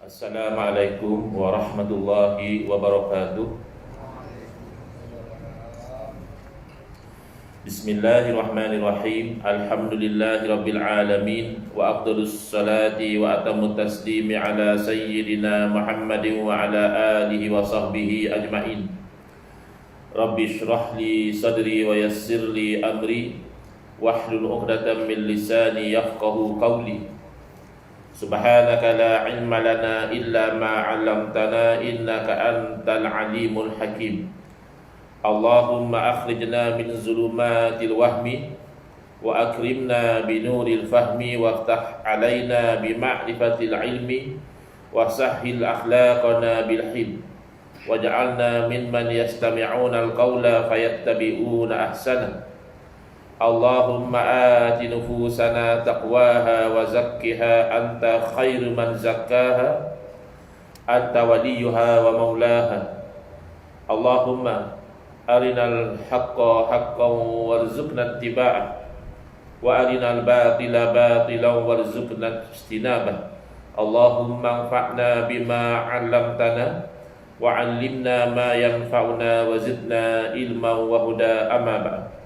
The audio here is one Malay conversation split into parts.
Assalamualaikum warahmatullahi wabarakatuh. Bismillahirrahmanirrahim. Alhamdulillahirabbil alamin wa afdhalus salati wa atammut taslimi ala sayyidina Muhammadin wa ala alihi wa sahbihi ajmain. Rabbi shrah li sadri wa yassir li amri wahlul 'uqdatam min lisani yafqahu qawli. Subhanaka la ilma lana illa ma 'allamtana innaka antal alimul hakim. Allahumma akhrijna min zulumatil wahmi wa akrimna binuril fahmi waftah alaina bima'rifatil ilmi wa sahhil akhlaqana bil hilm waj'alna mimman yastami'una al-qawla fayattabi'una ahsana. Allahumma ati nufusana taqwaha wa zakkiha anta khairu man zakkaha anta waliyuha wa maulaha. Allahumma arinal haqqa haqqan warzuqna ittiba'ah wa arinal batila batilan warzuqna ijtinabah. Allahumma anfa'na bima 'allamtana wa 'allimna ma yanfa'una wa zidna ilman wa huda. Amma ba'd.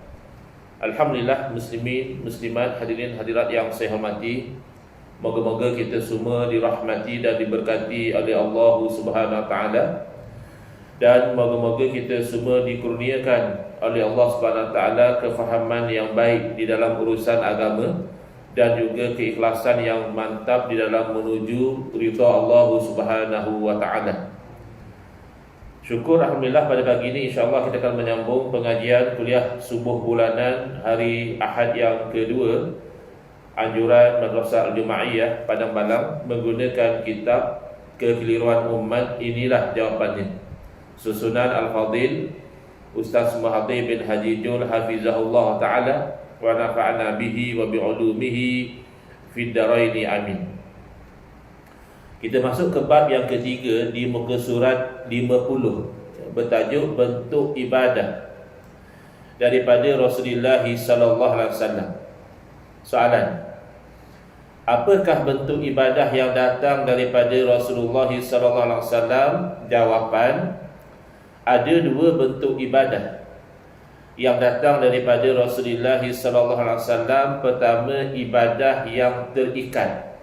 Alhamdulillah, muslimin, muslimat, hadirin hadirat yang saya hormati, moga-moga kita semua dirahmati dan diberkati oleh Allah Subhanahu wa taala, dan moga-moga kita semua dikurniakan oleh Allah Subhanahu wa taala kefahaman yang baik di dalam urusan agama dan juga keikhlasan yang mantap di dalam menuju ridha Allah Subhanahu wa taala. Syukur Alhamdulillah, pada pagi ini insyaAllah kita akan menyambung pengajian kuliah subuh bulanan hari Ahad yang kedua anjuran Madrasah Al-Juma'iyah Padang Balang menggunakan kitab Kekeliruan Umat. Inilah jawapannya, susunan Al-Fadil Ustaz Mahathir bin Haji Jul Hafizahullah Ta'ala wa nafa'ana bihi wa bi'ulumihi fid daraini amin. Kita masuk ke bab yang ketiga di muka surat 50, bertajuk bentuk ibadah daripada Rasulullah sallallahu alaihi wasallam. Soalan: apakah bentuk ibadah yang datang daripada Rasulullah sallallahu alaihi wasallam? Jawapan: ada dua bentuk ibadah yang datang daripada Rasulullah sallallahu alaihi wasallam. Pertama, ibadah yang terikat.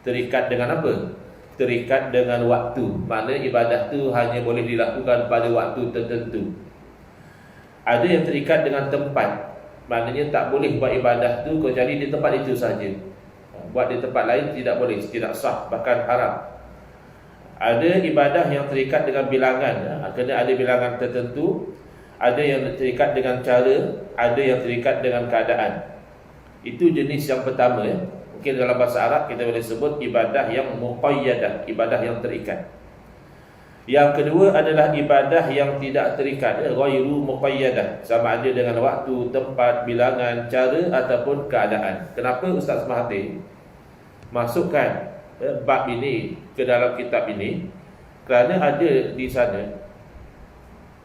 Terikat dengan apa? Terikat dengan waktu. Makna ibadah tu hanya boleh dilakukan pada waktu tertentu. Ada yang terikat dengan tempat. Maknanya tak boleh buat ibadah tu kecuali di tempat itu saja. Buat di tempat lain tidak boleh, tidak sah, bahkan haram. Ada ibadah yang terikat dengan bilangan. Kena ada bilangan tertentu. Ada yang terikat dengan cara, ada yang terikat dengan keadaan. Itu jenis yang pertama, ya. Mungkin dalam bahasa Arab kita boleh sebut ibadah yang muqayyadah, ibadah yang terikat. Yang kedua adalah ibadah yang tidak terikat, ghairu muqayyadah, sama ada dengan waktu, tempat, bilangan, cara ataupun keadaan. Kenapa Ustaz Mahathir masukkan bab ini ke dalam kitab ini? Kerana ada di sana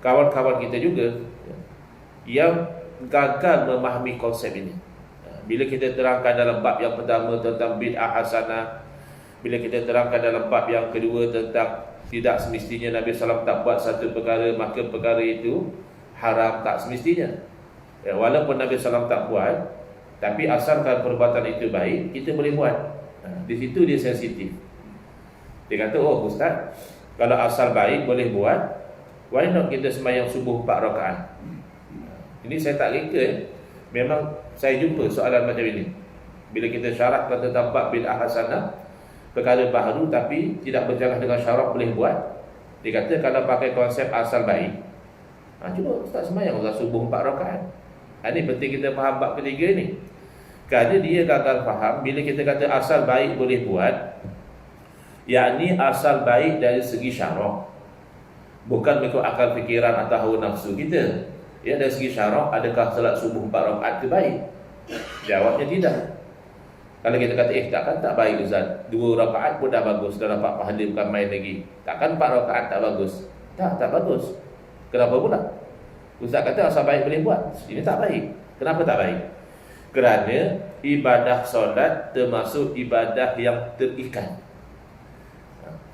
kawan-kawan kita juga yang gagal memahami konsep ini. Bila kita terangkan dalam bab yang pertama tentang bid'ah hasanah, bila kita terangkan dalam bab yang kedua tentang tidak semestinya Nabi SAW tak buat satu perkara, maka perkara itu haram, tak semestinya. Walaupun Nabi SAW tak buat, tapi asalkan perbuatan itu baik, kita boleh buat. Di situ dia sensitif. Dia kata, oh Ustaz, kalau asal baik boleh buat, why not kita sembahyang subuh 4 rakaat? Ini saya tak reka. Memang saya jumpa soalan macam ini. Bila kita syarahkan tentang bab bid'ah hasanah, perkara baru tapi tidak berjalan dengan syarat boleh buat. Dia kata kalau pakai konsep asal baik, cuba Ustaz sembahyang subuh 4 rakaat. Ini penting kita faham bab ketiga ni. Kerana dia gagal faham bila kita kata asal baik boleh buat, yakni asal baik dari segi syarak, bukan mengikut akal fikiran atau hawa nafsu kita. Ya, dari segi syarak, adakah salat subuh 4 rakaat itu baik? Jawabnya tidak. Kalau kita kata takkan tak baik Ustaz, 2 rakaat pun dah bagus, dah dapat pahala, bukan main lagi. Takkan 4 rakaat tak bagus? Tak bagus. Kenapa pula? Ustaz kata asal baik boleh buat, ini tak baik. Kenapa tak baik? Kerana ibadah solat termasuk ibadah yang terikat.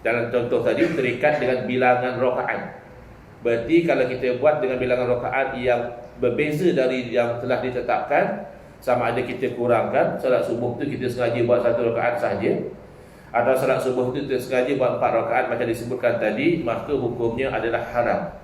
Dalam contoh tadi terikat dengan bilangan rakaat. Berarti kalau kita buat dengan bilangan rakaat yang berbeza dari yang telah ditetapkan, sama ada kita kurangkan, salat subuh tu kita sengaja buat 1 rakaat sahaja, atau salat subuh tu kita sengaja buat 4 rakaat macam disebutkan tadi, maka hukumnya adalah haram.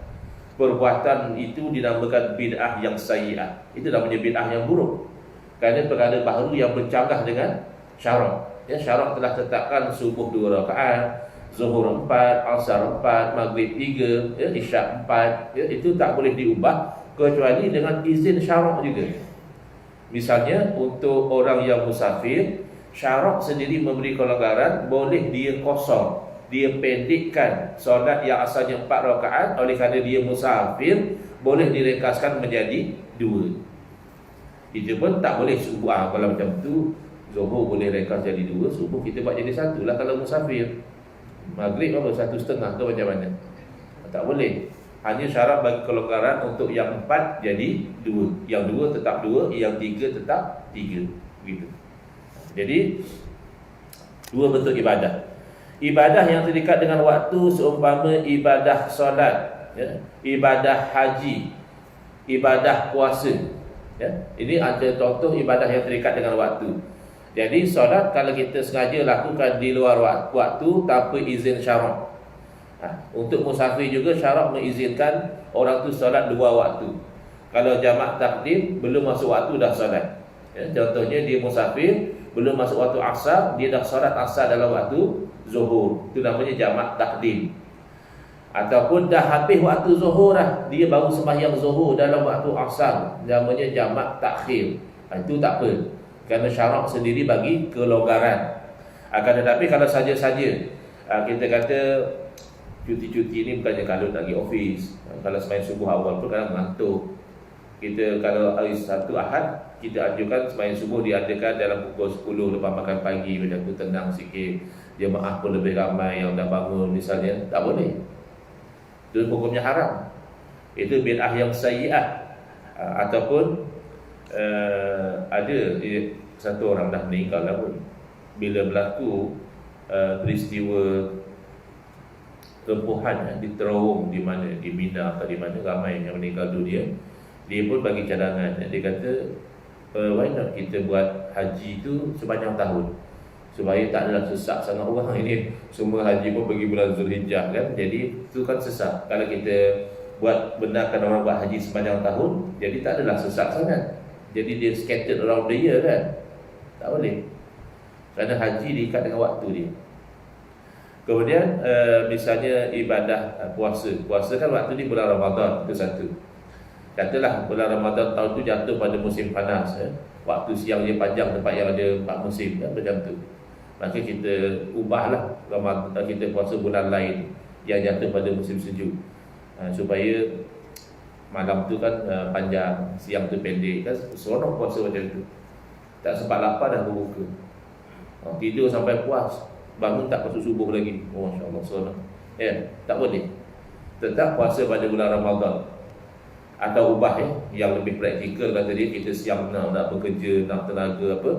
Perbuatan itu dinamakan bid'ah yang sayyi'ah. Itu namanya bid'ah yang buruk. Kerana perkara baru yang bercanggah dengan syarak. Ya, syarak telah tetapkan subuh 2 rakaat, zuhur 4, asar 4, maghrib 3, ya, isyak 4, ya, itu tak boleh diubah kecuali dengan izin syarak juga. Misalnya untuk orang yang musafir, syarak sendiri memberi kelonggaran, boleh dia kosong, dia pendekkan solat yang asalnya 4 rakaat, oleh kerana dia musafir boleh diringkaskan menjadi 2. Itu pun tak boleh subuh. Kalau macam tu, zuhur boleh ringkas jadi 2, subuh kita buat jadi 1 lah kalau musafir. Maghrib apa 1.5 ke macam mana? Tak boleh. Hanya syarat bagi kelonggaran untuk yang 4 jadi 2, yang 2 tetap 2, yang 3 tetap 3, begitu. Jadi 2 bentuk ibadah. Ibadah yang terikat dengan waktu seumpama ibadah solat, ya, ibadah haji, ibadah puasa, ya. Ini ada contoh ibadah yang terikat dengan waktu. Jadi solat kalau kita sengaja lakukan di luar waktu tanpa izin syarak. Untuk musafir juga syarak mengizinkan orang tu solat 2 waktu. Kalau jamak takdim belum masuk waktu dah solat. Ya, contohnya dia musafir, belum masuk waktu asar, dia dah solat asar dalam waktu zuhur. Itu namanya jamak takdim. Ataupun dah habis waktu zuhur dah, dia baru sembahyang zuhur dalam waktu asar, namanya jamak takhir. Itu tak apa, kerana syarak sendiri bagi kelonggaran. Akan tetapi kalau saja-saja kita kata cuti-cuti ni bukannya kalau nak pergi office, kalau sembahyang subuh awal pun kadang mengantuk. Kita kalau hari Sabtu Ahad, kita anjurkan sembahyang subuh diadakan dalam pukul 10 lepas makan pagi, macam tu tenang sikit, jemaah pun lebih ramai yang dah bangun misalnya. Tak boleh, itu hukumnya haram. Itu bid'ah yang sayyi'ah. Ataupun ada satu orang dah meninggal lah pun, bila berlaku peristiwa tempuhan di terowong di mana, di Mina atau di mana, ramai yang meninggal dunia, dia pun bagi cadangan. Dia kata why not kita buat haji tu sepanjang tahun, supaya tak adalah sesak sangat orang. Ini semua haji pun pergi bulan Zulhijjah kan, jadi itu kan sesak. Kalau kita buat benarkan orang buat haji sepanjang tahun, jadi tak adalah sesak sangat. Jadi dia scattered around the year kan. Tak boleh, kerana haji diikat dengan waktu dia. Kemudian misalnya ibadah puasa. Puasa kan waktu ni bulan Ramadan, itu satu. Katalah bulan Ramadan tahun tu jatuh pada musim panas, waktu siang dia panjang, tempat yang ada 4 musim kan, macam tu. Maka kita ubahlah Ramadan, kita puasa bulan lain yang jatuh pada musim sejuk, supaya malam tu kan panjang, siang tu pendek kan, seronok puasa macam tu. Tak sempat lapar dah berbuka, tidur sampai puas, bangun tak masuk subuh lagi. Oh, masya-Allah, seronok. Tak boleh. Tetap puasa pada bulan Ramadan. Atau ubah yang lebih praktikal, kata dia, kita siang nak bekerja, nak tenaga apa,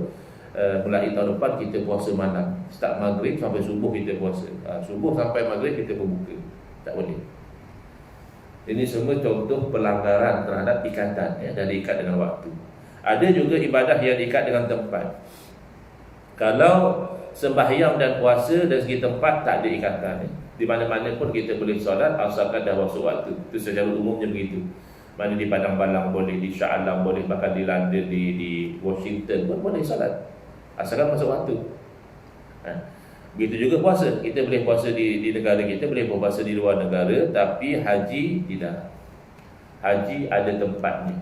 mulai tahun depan kita puasa malam, start maghrib sampai subuh kita puasa, subuh sampai maghrib kita berbuka. Tak boleh. Ini semua contoh pelanggaran terhadap ikatan, dan diikat dengan waktu. Ada juga ibadah yang diikat dengan tempat. Kalau sembahyang dan puasa dari segi tempat tak ada ikatan, di mana-mana pun kita boleh solat asalkan dah masuk waktu. Itu secara umumnya begitu. Mana di Padang Balang boleh, di Shah Alam boleh, bahkan di London, di Washington pun boleh solat asalkan masuk waktu. Begitu juga puasa. Kita boleh puasa di negara kita, boleh puasa di luar negara, tapi haji tidak. Haji ada tempatnya.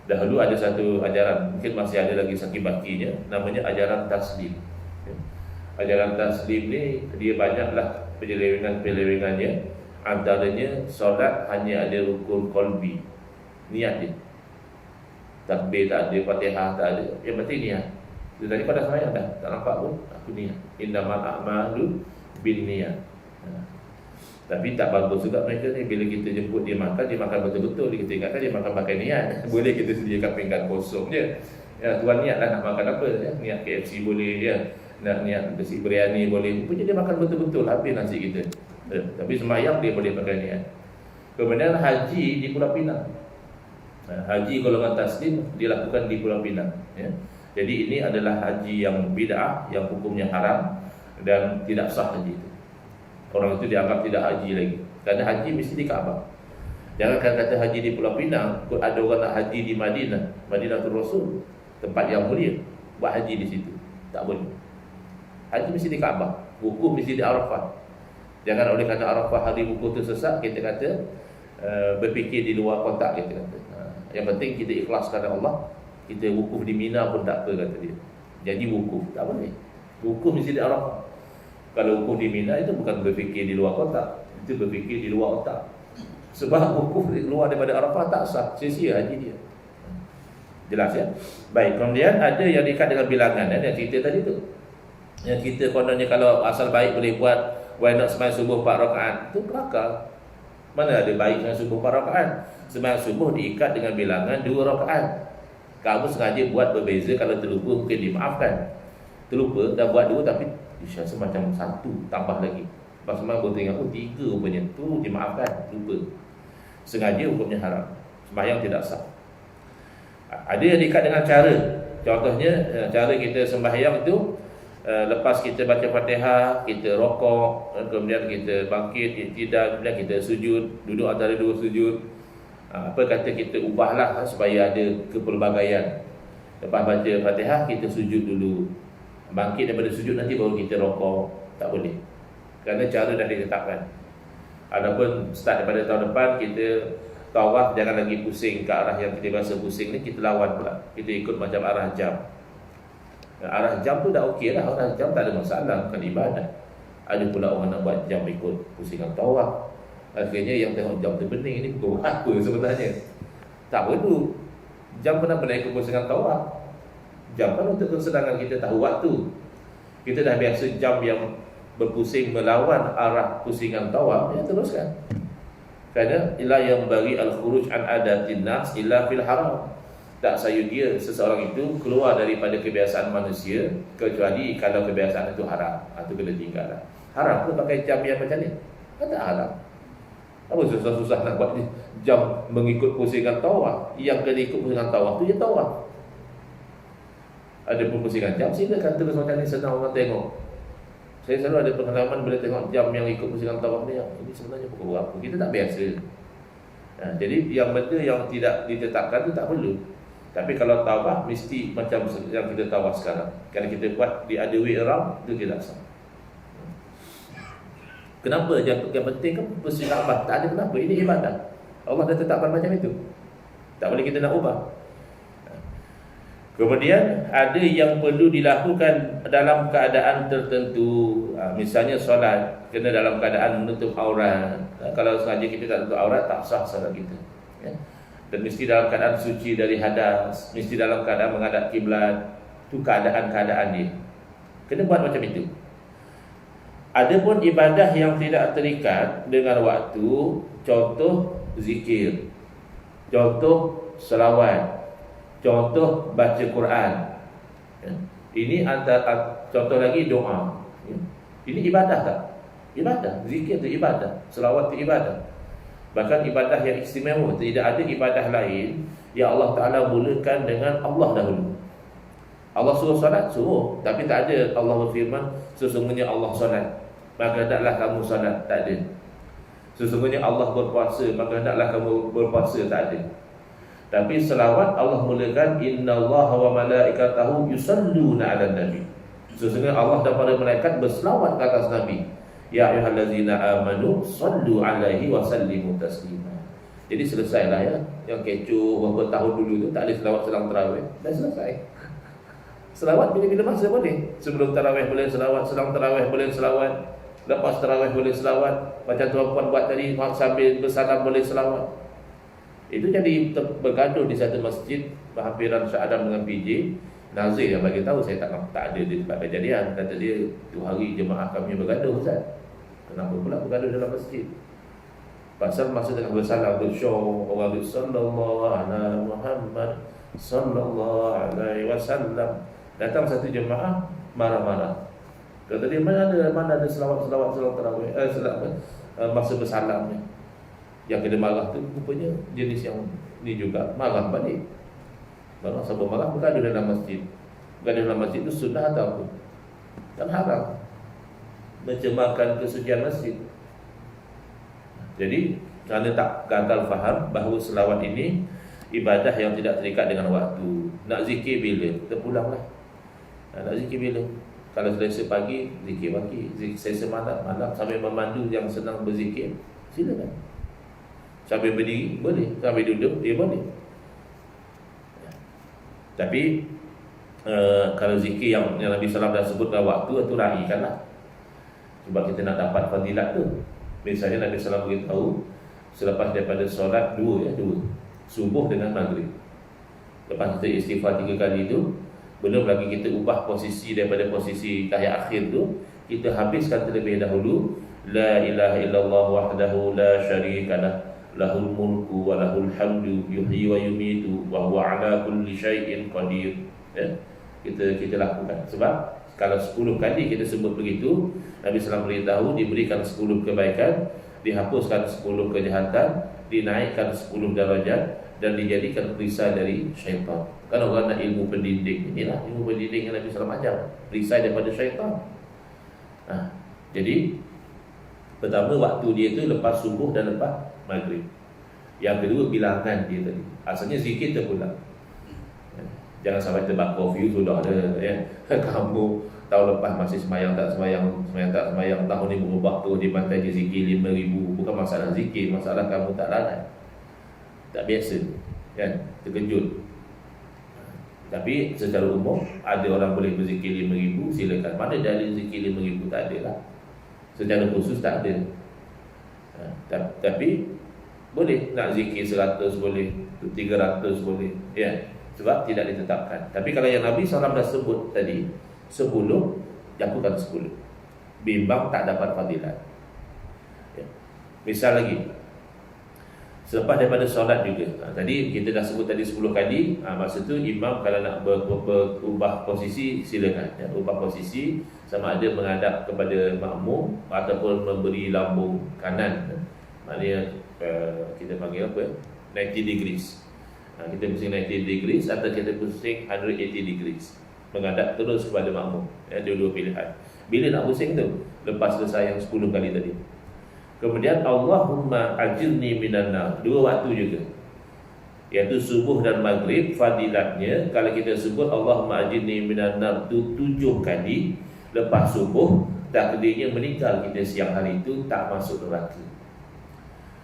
Dahulu ada satu ajaran, mungkin masih ada lagi saki-bakinya, namanya ajaran taslim. Ajaran taslim ni dia banyaklah penyelewengan-penyelewengannya. Antaranya solat hanya ada rukun qalbi, niat dia. Takbir tak ada, Fatihah tak ada, yang penting niat. Itu tadi pada sembahyang dah, tak nampak pun, aku niat. Innamal a'malu binniyat. Tapi tak bagus juga mereka ni, bila kita jemput dia makan betul-betul. Kita ingatkan dia makan pakai niat. Boleh kita sediakan pinggan kosong je, tuan niat lah nak makan apa, niat KFC boleh, nak niat nasi biryani boleh, punya dia makan betul-betul habis nasi kita. Tapi sembahyang dia boleh pakai niat. Kemudian haji di Pulau Pinang. Haji golongan taslim dilakukan di Pulau Pinang, ya. Jadi ini adalah haji yang bid'ah, yang hukumnya haram dan tidak sah haji itu. Orang itu dianggap tidak haji lagi. Karena haji mesti di Kaabah. Jangan kata haji di Pulau Pinang, ada orang nak haji di Madinah, Madinatul Rasul, tempat yang mulia, buat haji di situ. Tak boleh. Haji mesti di Kaabah, wukuf mesti di Arafah. Jangan oleh kerana Arafah hari wukuf tu sesak, kita kata berfikir di luar kotak, kita kata. Yang penting kita ikhlas kerana Allah. Kita wukuf di Mina pun tak apa, kata dia. Jadi wukuf tak boleh. Wukuf mesti di Arafah. Kalau wukuf di Mina itu bukan berfikir di luar kotak, itu berfikir di luar otak. Sebab wukuf di luar daripada Arafah tak sah, sia-sia haji dia. Jelas ya? Baik, kemudian ada yang diikat dengan bilangan, yang cerita tadi tu. Yang kita kononnya kalau asal baik boleh buat, why not sembahyang subuh 4 rakaat? Itu kelakar. Mana ada baik sembahyang subuh 4 rakaat? Sembahyang subuh diikat dengan bilangan 2 rakaat. Kamu sengaja buat berbeza, kalau terlupa mungkin dimaafkan. Terlupa dah buat 2 tapi rasa macam 1 tambah lagi. Lepas sembahyang baru tengok 3 rupanya, tu dimaafkan, lupa. Sengaja hukumnya haram. Sembahyang tidak sah. Ada yang diikat dengan cara. Contohnya cara kita sembahyang itu, lepas kita baca Fatihah, kita rokok, kemudian kita bangkit, tidak, kemudian kita sujud, duduk antara 2 sujud. Apa kata kita ubahlah supaya ada kepelbagaian. Lepas baca Fatihah, kita sujud dulu. Bangkit daripada sujud nanti baru kita rokok. Tak boleh. Kerana cara dah ditetapkan. Adapun start daripada tahun depan, kita tawaf jangan lagi pusing ke arah yang kita rasa pusing ni, kita lawan pula. Kita ikut macam arah jam. Arah jam tu dah okey lah. Arah jam tak ada masalah, bukan ibadah. Ada pula orang nak buat jam ikut pusingan tawaf. Akhirnya yang tengok jam tu bening, ini pukul apa sebenarnya. Tak perlu. Jam pernah ikut pusingan tawaf. Jam kan untuk kesenangan kita tahu waktu. Kita dah biasa jam yang berpusing melawan arah pusingan tawaf, ya teruskan. Kerana ila yang bagi al-khuruj an adatin nas illa fil haram. Tak sayudia seseorang itu keluar daripada kebiasaan manusia kecuali kalau kebiasaan itu haram. Itu kena tinggalkan. Haram tu pakai jam yang macam ni? Kan tak haram. Apa susah-susah nak buat jam mengikut pusingan tawaf? Yang kena ikut pusingan tawaf tu je tawaf. Ada pun pusingan jam, silakan terus macam ni, senang orang tengok. Saya selalu ada pengalaman bila tengok jam yang ikut pusingan tawaf ni, ini sebenarnya pukul berapa? Kita tak biasa. Jadi yang benda yang tidak ditetapkan tu tak perlu. Tapi kalau tawaf mesti macam yang kita tawaf sekarang. Kalau kita buat di other way around, itu tidak sah. Kenapa? Yang penting kan pusingan Kaabah. Tak ada kenapa, ini ibadah. Allah dah tetapkan macam itu. Tak boleh kita nak ubah. Kemudian ada yang perlu dilakukan dalam keadaan tertentu. Misalnya solat kena dalam keadaan menutup aurat. Kalau sengaja kita tak tutup aurat, tak sah solat kita, ya? Dan mesti dalam keadaan suci dari hadas, mesti dalam keadaan menghadap kiblat. Itu keadaan-keadaan dia. Kena buat macam itu. Adapun ibadah yang tidak terikat dengan waktu, contoh zikir, contoh selawat, contoh baca Quran, ya. Ini antara contoh lagi doa, ya. Ini ibadah tak? Ibadah. Zikir itu ibadah, selawat itu ibadah. Bahkan ibadah yang istimewa. Tidak ada ibadah lain yang Allah Ta'ala mulakan dengan Allah dahulu. Allah suruh solat, suruh. Tapi tak ada Allah berfirman sesungguhnya Allah solat, maka hendaklah kamu solat. Tak ada. Sesungguhnya Allah berpuasa, maka hendaklah kamu berpuasa. Tak ada. Tapi selawat Allah mulakan innallaha wa malaikatahu yusalluna 'alan nabi. Sesungguhnya Allah dan para malaikat berselawat ke atas Nabi. Ya ayyuhallazina amanu sallu 'alaihi wa sallimu taslima. Jadi selesailah ya. Yang kecoh berapa tahun dulu tu tak ada selawat selang tarawih. Dah selesai. Selawat bila-bila masa boleh. Sebelum tarawih boleh selawat, selang tarawih boleh selawat, lepas tarawih boleh selawat. Macam tuan-puan buat tadi sambil bersalam boleh selawat. Itu jadi bergaduh di satu masjid berhampiran Shah Adam dengan PJ. Nazir yang bagi tahu, saya tak ada di tempat kejadian. Kata dia, tu hari jemaah kami bergaduh, Ustaz. Kenapa pula bergaduh dalam masjid? Pasal masa tengah bersalam bersyur, orang itu sallallahu ala Muhammad sallallahu alaihi wasallam. Datang satu jemaah marah-marah. Kata dia, mana ada selawat tarawih, masa bersalam ni. Yang kena marah tu rupanya jenis yang ni juga, marah balik. Marah siapa marah, bergaduh dalam masjid. Bergaduh dalam masjid tu sunnah atau apa? Kan haram mencemarkan kesucian masjid. Jadi kerana tak gagal faham bahawa selawat ini ibadah yang tidak terikat dengan waktu. Nak zikir bila? Terpulanglah. Nak zikir bila? Kalau selesai pagi, zikir pagi. Selesai malam sambil memandu yang senang berzikir, silakan. Sambil berdiri, boleh. Sambil duduk, dia boleh. Tapi kalau zikir yang Nabi SAW dah sebut dalam waktu, itu raikanlah. Sebab kita nak dapat fadilat tu. Misalnya Nabi SAW beritahu, selepas daripada solat dua, subuh dengan maghrib. Lepas kita istighfar 3 kali tu, belum lagi kita ubah posisi daripada posisi tahiyat akhir tu, kita habiskan terlebih dahulu la ilaha illallah wahdahu la syarikalah lahul mulku wa lahul hamdu yuhyi wa yumitu wa huwa ala kulli syai'in qadir. Kita lakukan. Sebab kalau 10 kali kita sebut begitu, Nabi SAW beritahu diberikan 10 kebaikan, dihapuskan 10 kejahatan, dinaikkan 10 darajat, dan dijadikan perisai dari syaitan. Kan orang nak ilmu pendinding, inilah ilmu pendinding yang Nabi SAW ajar, perisai daripada syaitan. Jadi pertama waktu dia tu lepas subuh dan lepas maghrib. Yang kedua bilangan dia tadi. Asalnya zikir terpulang. Jangan sampai terbakar view sudah ada ya. Kamu tahun lepas masih semayang tak semayang, tahun ni berubah tu di pantai je zikir 5,000. Bukan masalah zikir, masalah kamu tak lalai, tak biasa kan, terkejut. Tapi secara umum ada orang boleh berzikir 5,000, silakan. Mana dalil zikir 5,000? Tak ada lah. Secara khusus tak ada. Tapi boleh nak zikir 100 boleh, 300 boleh ya. Sebab tidak ditetapkan. Tapi kalau yang Nabi SAW dah sebut tadi 10, lakukan 10. Bimbang tak dapat fadilat ya. Misal lagi, selepas daripada solat juga, tadi kita dah sebut tadi 10 kali. Masa tu imam kalau nak berubah posisi, silakan ya. Ubah posisi sama ada menghadap kepada makmum ataupun memberi lambung kanan. Maknanya kita panggil apa? 90 degrees. Kita pusing 90 degrees atau kita pusing 180 degrees, menghadap terus kepada makmum ya. Dua pilihan. Bila nak pusing tu? Lepas selesai yang 10 kali tadi. Kemudian Allahumma ajirni minan nar, 2 waktu juga, iaitu subuh dan maghrib. Fadilatnya kalau kita sebut Allahumma ajirni minan nar tu 7 kali lepas subuh, takdirnya meninggal kita siang hari itu tak masuk neraka.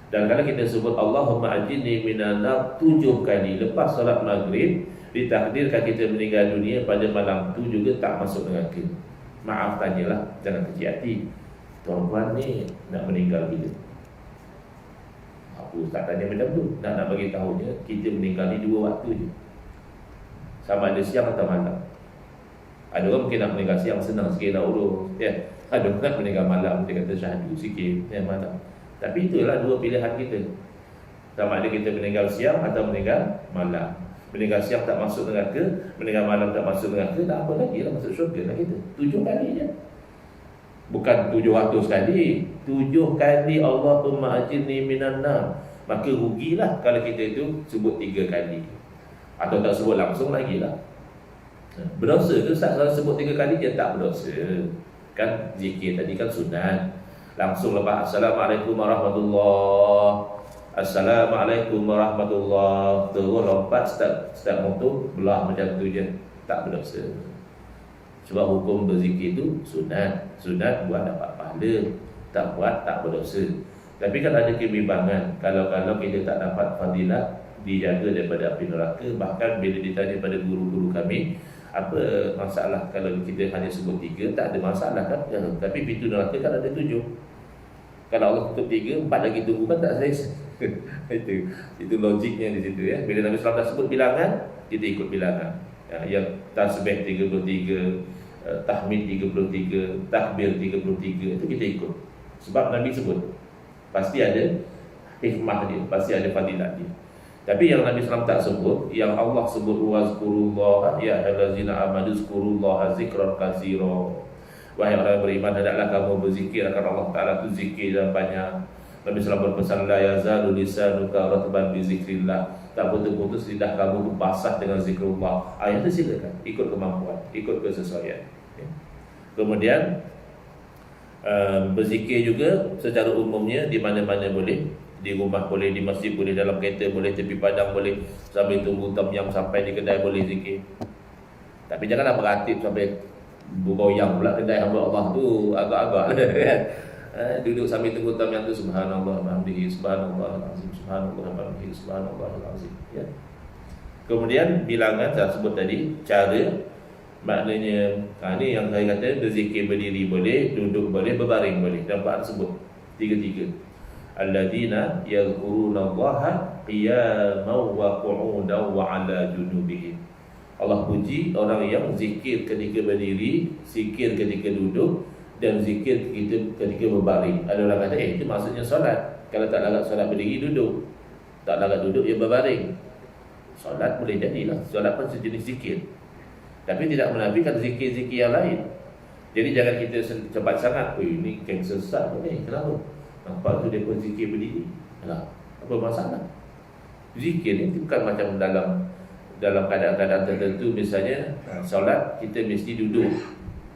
Dan kalau kita sebut Allahumma ajirni minan nar 7 kali lepas solat maghrib, ditakdirkan kita meninggal dunia pada malam tu juga tak masuk neraka. Maaf tanyalah, jangan kecil hati. Tuan-tuan ni nak meninggal bila? Apa ustaz tanya macam tu? Nak bagi tahunya kita meninggal ni 2 waktu je. Sama ada siang atau malam. Ada orang mungkin nak meninggal siang, senang sikit nak urus ya. Ada orang nak meninggal malam, dia kata syahdu sikit ya, malam. Tapi itulah 2 pilihan kita. Sama ada kita meninggal siang atau meninggal malam. Meninggal siang tak masuk neraka, meninggal malam tak masuk neraka, tak apa lagi lah, masuk syurga lah kita. 7 kali je. Bukan 700 kali, 7 kali Allahumma ajirni minan nar. Maka rugilah kalau kita itu sebut 3 kali. Atau tak sebut langsung lagi lah. Berdosa ke Ustaz kalau sebut 3 kali? Dia tak berdosa. Kan zikir tadi kan sunat. Langsung lepas Assalamualaikum warahmatullahi, Assalamualaikum warahmatullahi, terus lompat start motor belah macam tu je, tak berdosa. Sebab hukum berzikir tu sunat. Sunat buat dapat pahala, tak buat tak berdosa. Tapi kan ada kebimbangan. Kalau kita tak dapat fadilat, dijaga daripada api neraka. Bahkan bila ditanya pada guru-guru kami, apa masalah kalau kita hanya sebut 3? Tak ada masalah kan ya. Tapi pintu neraka kan ada 7. Kalau Allah tutup 3, 4 lagi tunggu kan tak selesai. Itu logiknya di situ ya. Bila Nabi SAW dah sebut bilangan, kita ikut bilangan ya. Yang tasbih 33, tahmid 33, takbir 33, itu kita ikut. Sebab Nabi sebut, pasti ada hikmah dia, pasti ada fadilat dia. Tapi yang Nabi SAW tak sebut, yang Allah sebut wazkurullah ya ayyuhallazina amanu zkurullaha zikran katsira. Wahai orang beriman, hendaklah kamu berzikir akan Allah Ta'ala tu zikir yang banyak. Nabi SAW berpesan, la yazalu lisanuka ratban bi zikrillah. Tak putus-putus lidah kamu tu basah dengan zikrullah. Ayat itu silakan, ikut kemampuan, ikut kesesuaian. Kemudian berzikir juga secara umumnya di mana-mana boleh. Di rumah boleh, di masjid boleh, dalam kereta boleh, tepi padang boleh, sambil tunggu tom-yum sampai di kedai boleh zikir. Tapi janganlah beratib sampai bergoyang pula kedai hamba Allah tu agak-agak kan. Duduk sambil tunggu tom-yum tu subhanallah walhamdulillah subhanallah alazim subhanallah walhamdulillah subhanallah alazim ya. Kemudian bilangan saya sebut tadi, cara maknanya ni yang saya kata, berzikir berdiri boleh, duduk boleh, berbaring boleh. Dan Quran sebut tiga-tiga. Alladzina yadhkurunallaha qiyaman wa qu'udan wa 'ala junubihim. Allah puji orang yang zikir ketika berdiri, zikir ketika duduk, dan zikir ketika berbaring. Ada orang kata, itu maksudnya solat. Kalau tak larat solat berdiri, duduk. Tak larat duduk, ya berbaring. Solat boleh jadilah. Solat pun sejenis zikir. Tapi tidak menafikan zikir-zikir yang lain. Jadi jangan kita cepat sangat, ini geng sesat ni, kenapa? Nampak tu dia pun zikir berdiri. Apa masalah? Zikir ni bukan macam dalam keadaan-keadaan tertentu. Misalnya solat kita mesti duduk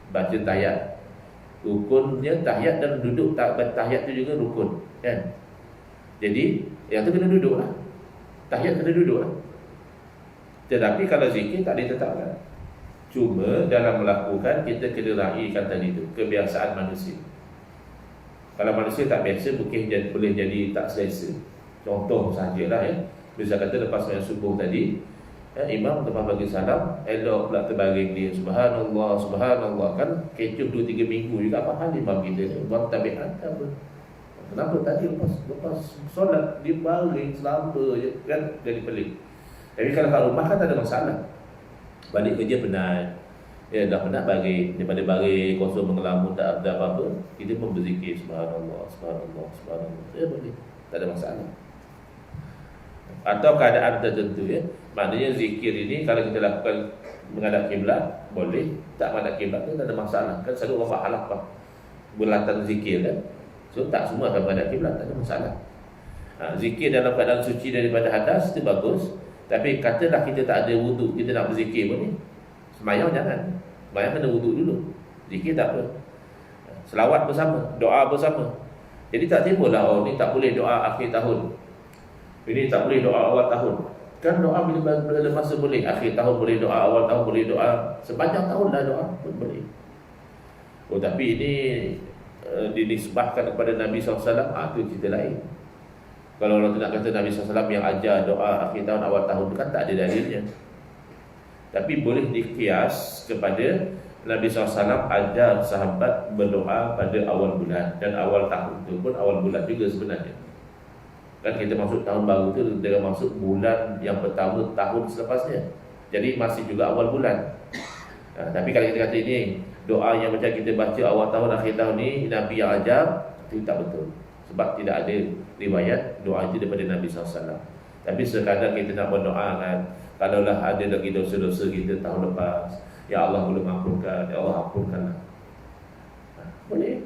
baca tahiyat. Rukunnya tahiyat dan duduk tahiyat tu juga rukun kan. Jadi yang tu kena duduk lah. Tahiyat kena duduk lah. Tetapi kalau zikir tak ditetapkan. Cuma dalam melakukan kita kena raikan tadi tu kebiasaan manusia. Kalau manusia tak biasa mungkin boleh jadi tak selesa. Contoh sajalah ya. Bisa kata lepas sembahyang subuh tadi, imam lepas bagi salam, elok pula terbaring dia, subhanallah, subhanallah. Kan kecoh 2-3 minggu juga. Apa hal imam kita ni? Buang tabiat apa? Kenapa tadi lepas solat dia baring selamba je kan, jadi pelik. Tapi kalau kat rumah kan tak ada masalah. Balik kerja penat, dah penat baring, daripada baring kosong mengelamun tak ada apa-apa, kita pun berzikir subhanallah, subhanallah, subhanallah. Boleh, tak ada masalah. Atau keadaan tertentu ya. Maknanya zikir ini kalau kita lakukan menghadap kiblat boleh, tak menghadap kiblat tu tak ada masalah. Kan selalu orang halaf berlatan zikir kan. So tak semua akan menghadap kiblat, tak ada masalah. Zikir dalam keadaan suci daripada hadas itu bagus. Tapi katalah kita tak ada wuduk, kita nak berzikir boleh. Sembahyang jangan. Sembahyang kena wuduk dulu. Zikir tak apa. Selawat bersama, doa bersama. Jadi tak timbullah, ni tak boleh doa akhir tahun, ini tak boleh doa awal tahun. Kan doa bila masa boleh. Akhir tahun boleh doa, awal tahun boleh doa, sepanjang tahun dah doa pun boleh. Tapi ini dinisbahkan kepada Nabi SAW, itu cerita lain. Kalau orang nak kata Nabi SAW yang ajar doa akhir tahun, awal tahun, itu kan tak ada dalilnya. Tapi boleh dikias kepada Nabi SAW ajar sahabat berdoa pada awal bulan. Dan awal tahun itu pun awal bulan juga sebenarnya. Kan kita masuk tahun baru tu dengan masuk bulan yang pertama tahun selepasnya. Jadi masih juga awal bulan. Tapi kalau kita kata ini doa yang macam kita baca awal tahun akhir tahun ni Nabi yang ajar, itu tak betul. Sebab tidak ada riwayat doa itu daripada Nabi SAW. Tapi sekadar kita nak berdoa kan, kalaulah ada lagi dosa-dosa kita tahun lepas, ya Allah belum ampunkan, ya Allah ampunkanlah. Boleh.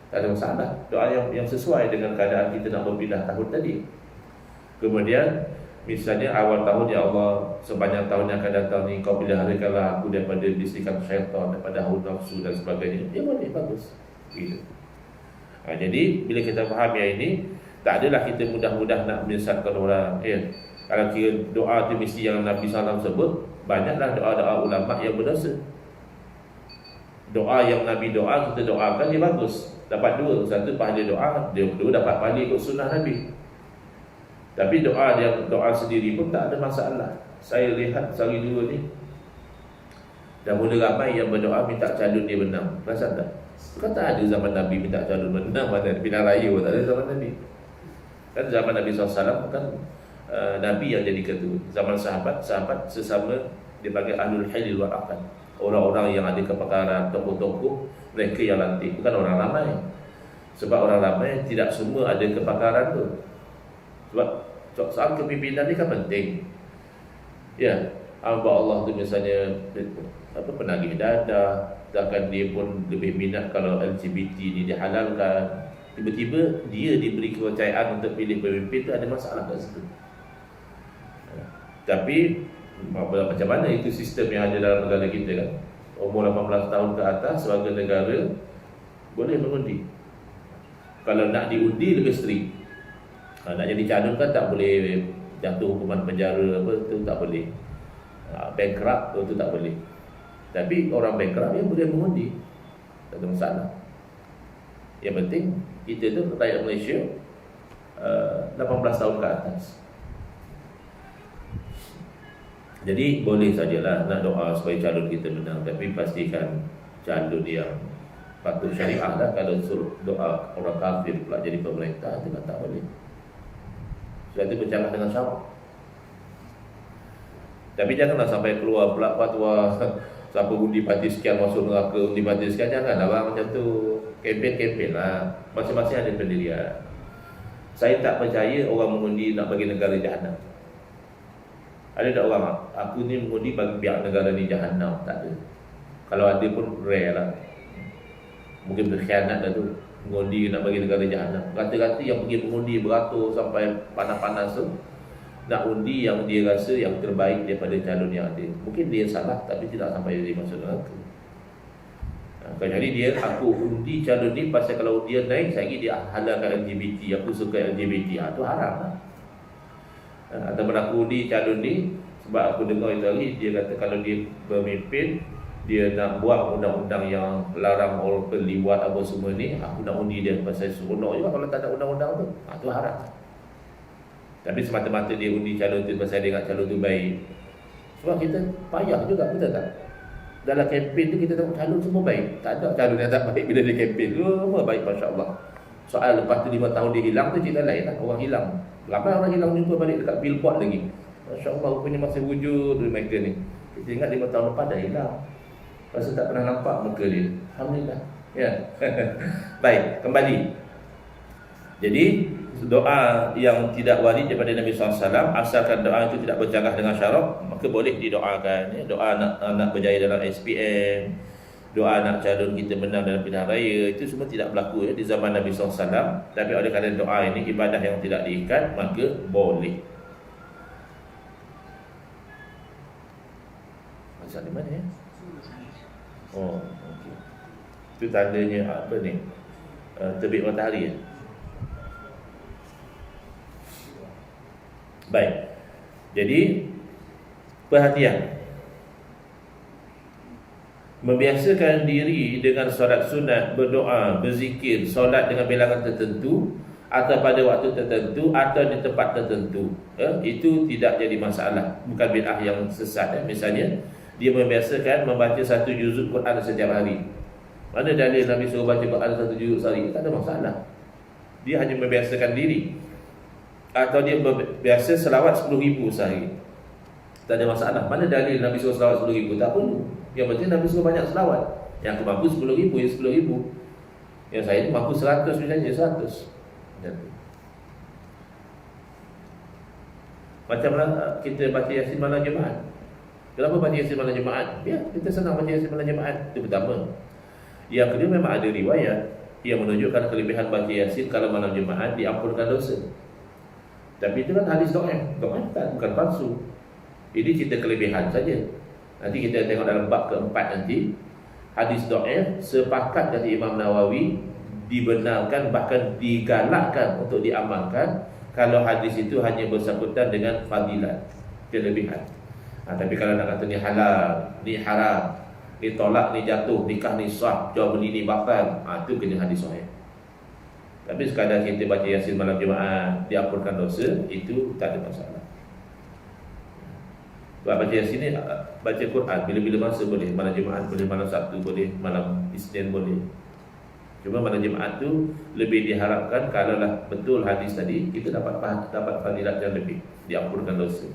Tak ada masalah. Doa yang sesuai dengan keadaan kita nak berpindah tahun tadi. Kemudian misalnya awal tahun, ya Allah sepanjang tahun yang akan datang ni kau peliharakanlah aku daripada bisikan syaitan, daripada hawa nafsu dan sebagainya. Ya boleh, bagus gitu. Jadi bila kita faham yang ini, tak adalah kita mudah-mudah nak menyesatkan orang. Kalau kira doa tu mesti yang Nabi SAW sebut, banyaklah doa-doa ulama yang berdosa. Doa yang Nabi doa, kita doakan dia bagus. Dapat dua, satu pahala doa, dia kedua dapat pahala ikut sunnah Nabi. Tapi doa sendiri pun tak ada masalah. Saya lihat sehari dua ni dah mula ramai yang berdoa minta calon dia menang. Perasan tak? Bukan tak ada zaman Nabi minta calon menang, mana pilihan raya pun tak ada zaman Nabi. Kan zaman Nabi SAW kan Nabi yang jadi ketua. Zaman sahabat sesama dipanggil ahlul halil wal aqd. Orang-orang yang ada kepakaran, tokoh-tokoh, mereka yang lantik, bukan orang ramai. Sebab orang ramai tidak semua ada kepakaran tu. Sebab soal kepimpinan ni kan penting. Ya, hamba Allah tu misalnya penagih dadah, bahkan dia pun lebih minat kalau LGBT ni dihalalkan. Tiba-tiba dia diberi kepercayaan untuk pilih pemimpin tu, ada masalah kat situ. Tapi macam mana itu sistem yang ada dalam negara kita kan? Umur 18 tahun ke atas sebagai negara boleh mengundi. Kalau nak diundi lebih strict. Nak jadi calon kan tak boleh jatuh hukuman penjara apa tu, tak boleh. Bankrupt tu tak boleh. Tapi orang bankrupt yang boleh mengundi, tak ada masalah. Yang penting kita tu rakyat Malaysia 18 tahun ke atas. Jadi boleh sajalah nak doa supaya calon kita menang, tapi pastikan calon yang patut syariah lah. Kalau suruh doa orang kafir pula jadi pemerintah, itu kan tak boleh. Sebab itu bercanggah dengan syarak. Tapi janganlah sampai keluar pula fatwa siapa undi parti sekian masuk neraka, undi parti sekian. Jangan abang macam tu. Kempen-kempen lah. Masing-masing ada pendirian. Saya tak percaya orang mengundi nak bagi negara jahanam. Ada tak orang, aku ni mengundi bagi pihak negara ni jahanam? Tak ada. Kalau ada pun rare lah. Mungkin berkhianat dah tu, mengundi nak bagi negara jahanam. Kata-kata yang pergi mengundi beratur sampai panas-panas tu, nak undi yang dia rasa yang terbaik daripada calon yang ada. Mungkin dia salah, tapi tidak sampai dia masuk neraka. Kecuali dia, aku undi calon ni pasal kalau dia naik, saya dia halalkan LGBT, aku suka LGBT. Itu haram lah. Ataupun aku undi calon ni sebab aku dengar itu hari dia kata kalau dia bermimpin, dia nak buat undang-undang yang larang orang liwat apa semua ni, aku nak undi dia pasal seronok juga kalau tak ada undang-undang tu. Itu haram. Tapi semata-mata dia undi calon tu pasal dia ingat calon tu baik. Sebab kita payah juga, betul tak? Dalam kempen tu kita tengok calon semua baik. Tak ada calon yang tak baik bila dia kempen. Semua baik, Masya Allah. Soal lepas tu 5 tahun dia hilang tu cerita lain lah. Orang hilang, ramai orang hilang jumpa balik dekat billboard lagi. Masya Allah, rupanya masih wujud mereka ni. Kita ingat 5 tahun lepas dah hilang. Rasa tak pernah nampak muka dia. Alhamdulillah. Ya. Baik, kembali. Jadi doa yang tidak wajib daripada Nabi SAW, asalkan doa itu tidak bercanggah dengan syarak, maka boleh didoakan. Ya. Doa nak berjaya dalam SPM, doa nak calon kita menang dalam pilihan raya, itu semua tidak berlaku ya, di zaman Nabi SAW. Tapi oleh kerana doa ini ibadah yang tidak diikat, maka boleh. Macam di mana ya? Oh, okey. Itu tandanya apa ni? Terbit matahari ya? Baik. Jadi perhatian, membiasakan diri dengan solat sunat, berdoa, berzikir, solat dengan bilangan tertentu atau pada waktu tertentu atau di tempat tertentu, itu tidak jadi masalah, bukan bid'ah yang sesat. Misalnya dia membiasakan membaca 1 juzuk Quran setiap hari. Mana dalil Nabi suruh baca Quran 1 juzuk sehari? Tak ada masalah. Dia hanya membiasakan diri. Atau dia biasa selawat 10,000 sehari, tak ada masalah. Mana dalil Nabi suruh selawat 10,000? Tak perlu. Yang penting Nabi suruh banyak selawat. Yang aku mampu 10,000, ya 10,000. Yang saya mampu 100 misalnya, 100. Macamlah kita baca Yasin malam Jumaat. Kenapa baca Yasin malam Jumaat? Ya, kita senang baca Yasin malam Jumaat. Itu pertama. Yang kedua, memang ada riwayat yang menunjukkan kelebihan baca Yasin kalau malam Jumaat diampunkan dosa. Tapi itu kan hadis dhaif, bukan palsu. Ini cerita kelebihan saja. Nanti kita tengok dalam bab keempat nanti. Hadis dhaif sepakat kata Imam Nawawi dibenarkan, bahkan digalakkan untuk diamalkan kalau hadis itu hanya bersangkutan dengan fadilat, kelebihan. Tapi kalau nak kata ni halal, ni haram, ni tolak, ni jatuh, nikah ni sah, jual beli ni batal, itu kena hadis dhaif. Tapi sekadar kita baca Yasin malam Jumaat diampunkan dosa, itu tak ada masalah. Baca Yasin ni, baca Quran bila-bila masa boleh. Malam Jumaat boleh, malam Sabtu boleh, malam Isnin boleh. Cuma malam Jumaat tu lebih diharapkan, kalaulah betul hadis tadi, kita dapat fadilat yang lebih, diampunkan dosa.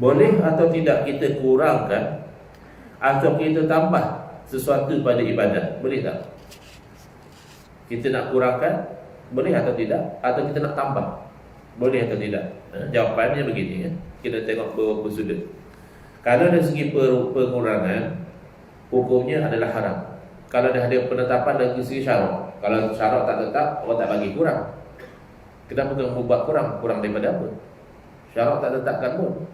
Boleh atau tidak kita kurangkan atau kita tambah sesuatu pada ibadat? Boleh tak? Kita nak kurangkan, boleh atau tidak? Atau kita nak tambah, boleh atau tidak? Jawapannya begini, kita tengok beberapa sudut. Kalau dari segi pengurangan, hukumnya adalah haram. Kalau dah ada penetapan dari segi syarak, kalau syarak tak tetap, orang tak bagi kurang. Kenapa kamu buat kurang? Kurang daripada apa? Syarak tak tetapkan pun.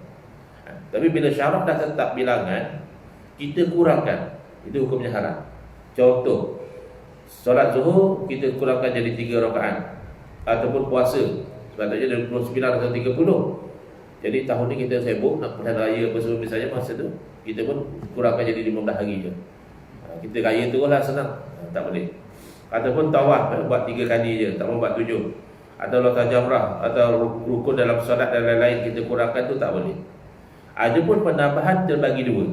Tapi bila syarak dah tetap bilangan, kita kurangkan, itu hukumnya haram. Contoh, solat zuhur kita kurangkan jadi 3 rakaat, ataupun puasa sepatutnya 29 atau 30. Jadi tahun ni kita sibuk nak pilihan raya apa semua misalnya, masa tu kita pun kurangkan jadi 15 hari je. Kita raya teruslah senang. Tak boleh. Ataupun tawaf buat 3 kali je, tak mau buat 7. Atau lontar jamrah atau rukun dalam solat dan lain-lain kita kurangkan, tu tak boleh. Ada pun penambahan terbagi dua.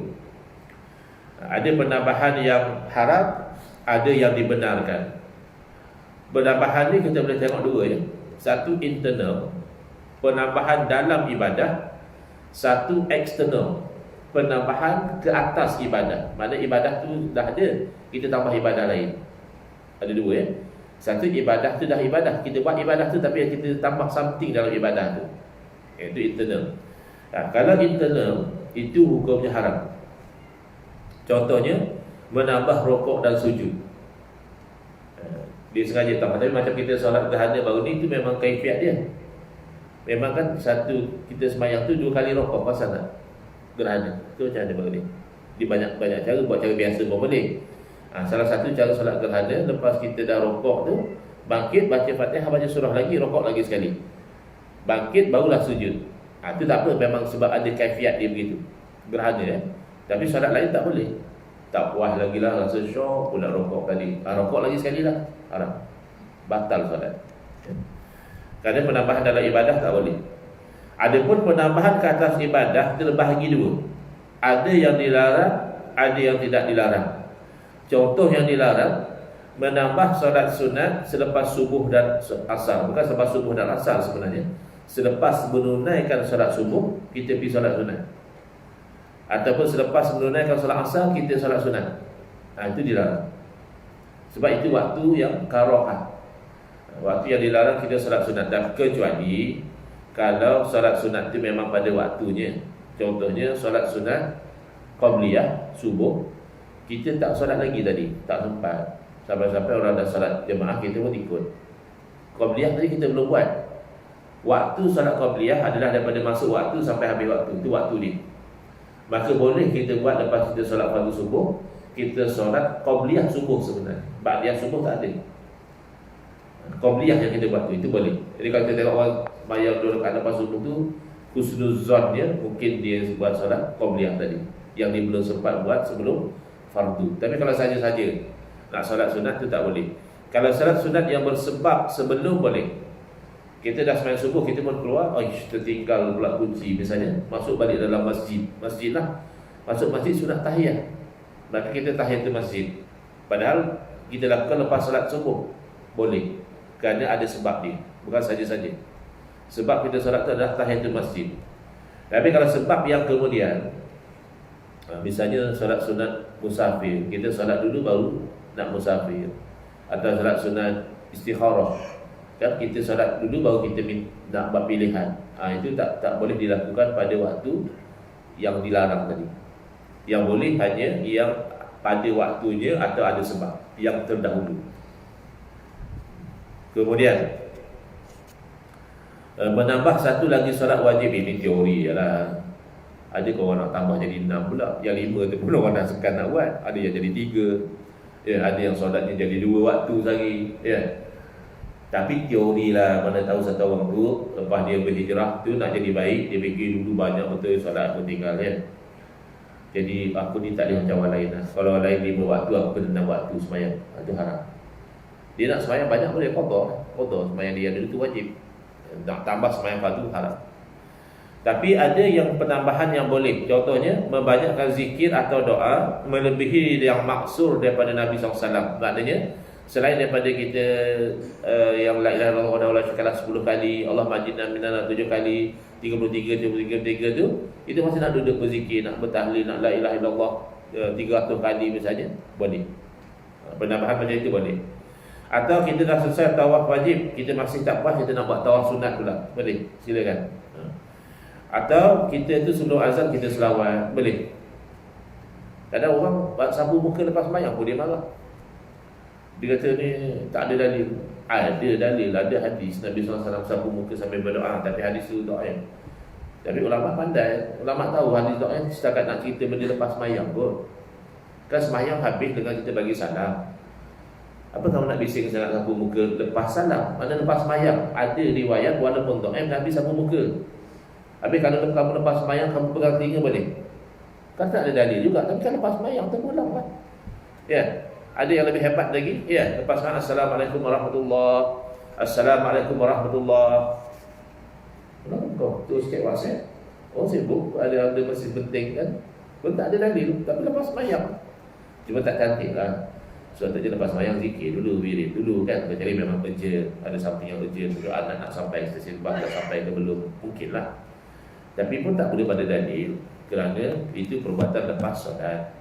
Ada penambahan yang haram, ada yang dibenarkan. Penambahan ni kita boleh tengok dua ya. Satu internal, penambahan dalam ibadah. Satu eksternal, penambahan ke atas ibadah. Mana ibadah tu dah ada, kita tambah ibadah lain. Ada dua ya. Satu, ibadah tu dah ibadah, kita buat ibadah tu, tapi kita tambah something dalam ibadah tu. Itu internal. Kalau internal, itu hukumnya haram. Contohnya, menambah rokok dan sujud. Dia sengaja tambah. Tapi macam kita solat gerhana baru ni, itu memang kaifiat dia. Memang kan satu, kita semayang tu 2 kali rokok, pasal tak? Gerhana. Itu macam mana baru ni? Di banyak cara, buat cara biasa pun boleh. Salah satu cara solat gerhana, lepas kita dah rokok tu, bangkit, baca Fatihah, baca surah lagi, rokok lagi sekali. Bangkit, barulah sujud. Itu tak apa, memang sebab ada kaifiat dia begitu. Gerhana ya. Tapi solat lain tak boleh. Tak puas lagi lah, rasa syok, pula rokok tadi. Rokok lagi sekali lah, haram. Batal solat. Kerana penambahan dalam ibadah tak boleh. Adapun penambahan ke atas ibadah terbahagi dua. Ada yang dilarang, ada yang tidak dilarang. Contoh yang dilarang, menambah solat sunat selepas subuh dan asar. Bukan selepas subuh dan asar sebenarnya. Selepas menunaikan solat subuh, kita pergi solat sunat. Ataupun selepas menunaikan solat asar, kita solat sunat. Itu dilarang. Sebab itu waktu yang karahat. Waktu yang dilarang kita solat sunat. Dan kecuali kalau solat sunat itu memang pada waktunya. Contohnya solat sunat qabliyah subuh, kita tak solat lagi tadi, tak sempat. Sampai-sampai orang dah solat jemaah, kita pun ikut. Qabliyah tadi kita belum buat. Waktu solat qabliyah adalah daripada masuk waktu sampai habis waktu. Itu waktu dia. Maka boleh kita buat lepas kita solat fardu subuh, kita solat qabliyah subuh sebenarnya. Ba'diyah subuh tak ada. Qabliyah yang kita buat tu, itu boleh. Jadi kalau kita tengok orang bayar 2 rakaat lepas subuh tu, husnuzon dia, mungkin dia buat solat qabliyah tadi, yang dia belum sempat buat sebelum fardu. Tapi kalau saja-saja nak solat sunat tu tak boleh. Kalau solat sunat yang bersebab sebelum boleh. Kita dah sembahyang subuh, kita pun keluar, tertinggal pula kunci misalnya, masuk balik dalam masjid. Masjid lah. Masuk masjid sunat tahiyat. Maka kita tahiyat masjid. Padahal kita lakukan lepas solat subuh. Boleh. Kerana ada sebab dia. Bukan saja-saja. Sebab kita solat tu adalah tahiyat masjid. Tapi kalau sebab yang kemudian, misalnya solat sunat musafir, kita solat dulu baru nak musafir. Atau solat sunat istikharah, kan kita solat dulu baru kita nak buat pilihan. Itu tak boleh dilakukan pada waktu yang dilarang tadi. Yang boleh hanya yang pada waktunya atau ada sebab yang terdahulu. Kemudian menambah satu lagi solat wajib, ini teori lah. Ada orang nak tambah jadi 6 pula. Yang 5 tu pun orang dah sekan nak buat. Ada yang jadi 3 ya, ada yang solatnya jadi 2 waktu sehari ya. Tapi teori lah, mana tahu satu orang tu lepas dia berhijrah tu nak jadi baik, dia fikir dulu banyak betul solat aku tinggal ya. Jadi aku ni tak boleh macam orang lain lah. Kalau orang lain 5 waktu, aku kena 6 waktu semayang. Itu haram. Dia nak semayang banyak boleh, kotor semayang dia dulu tu wajib. Nak tambah semayang fardu haram. Tapi ada yang penambahan yang boleh. Contohnya, membanyakkan zikir atau doa melebihi yang maksur daripada Nabi SAW. Maknanya, selain daripada kita yang la ilaha illallah wa la syarika lah 10 kali, Allah majidna minna 7 kali, 33 tu, itu masih nak duduk berzikir, nak bertahlil, nak la ilaha illallah 300 kali misalnya, boleh. Penambahan macam itu boleh. Atau kita dah selesai tawaf wajib, kita masih tak puas, kita nak buat tawaf sunat pula, boleh, silakan. Atau kita tu sebelum azan kita selawat, boleh. Kadang orang sapu muka lepas sembahyang pun dia marah. Dia kata ni tak ada dalil. Ada dalil, ada hadis Nabi SAW sapu muka sambil berdoa, tapi hadis tu doa. Tapi ulama pandai, ulama tahu hadis doa setakat nak cerita benda lepas sembahyang pun. Kan sembahyang habis dengan kita bagi salam. Apa kamu nak bising sangat sapu muka lepas salam? Mana lepas sembahyang? Ada riwayat walaupun doa Nabi sapu muka. Habis kalau kamu lepas sembahyang kamu pegang telinga boleh. Kan tak ada dalil juga, tapi kan lepas sembahyang terpulang kan. Ya. Ada yang lebih hebat lagi? Ya, lepas sembahyang assalamualaikum warahmatullahi. Assalamualaikum warahmatullahi. Kau tu sikit WhatsApp. Oh sibuk, ada masih penting kan. Pun tak ada dalil, tapi lepas sembahyang. Cuma tak cantik lah. So tak je lepas sembahyang zikir dulu, wirid dulu kan. Kecuali memang kerja, ada something yang urgent, anak nak sampai stesen bas, tak sampai ke belum, mungkin lah. Tapi pun tak boleh pada dalil, kerana itu perbuatan lepas solat.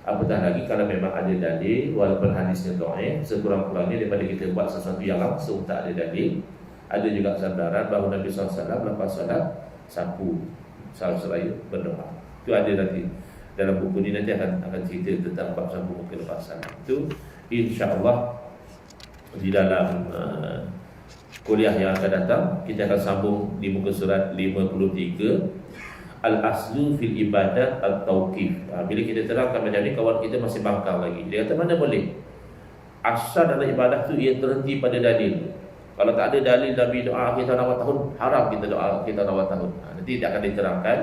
Apatah lagi kalau memang ada dalil, walaupun hadisnya dhaif, sekurang-kurangnya daripada kita buat sesuatu yang langsung tak ada dalil. Ada juga sandaran bahawa Nabi SAW lepas solat sapu seraya berdoa. Itu ada nanti dalam buku ni, nanti akan cerita tentang bab sapu muka lepas salat. Itu insya-Allah di dalam kuliah yang akan datang kita akan sambung di muka surat 53, Al-aslu fil ibadat at-tauqif. Bila kita terangkan macam ni, kawan kita masih bangkang lagi. Dia kata mana boleh. Asal dalam ibadah tu ia terhenti pada dalil. Kalau tak ada dalil Nabi doa kita awal tahun, haram kita doa kita awal tahun. Nanti dia akan diterangkan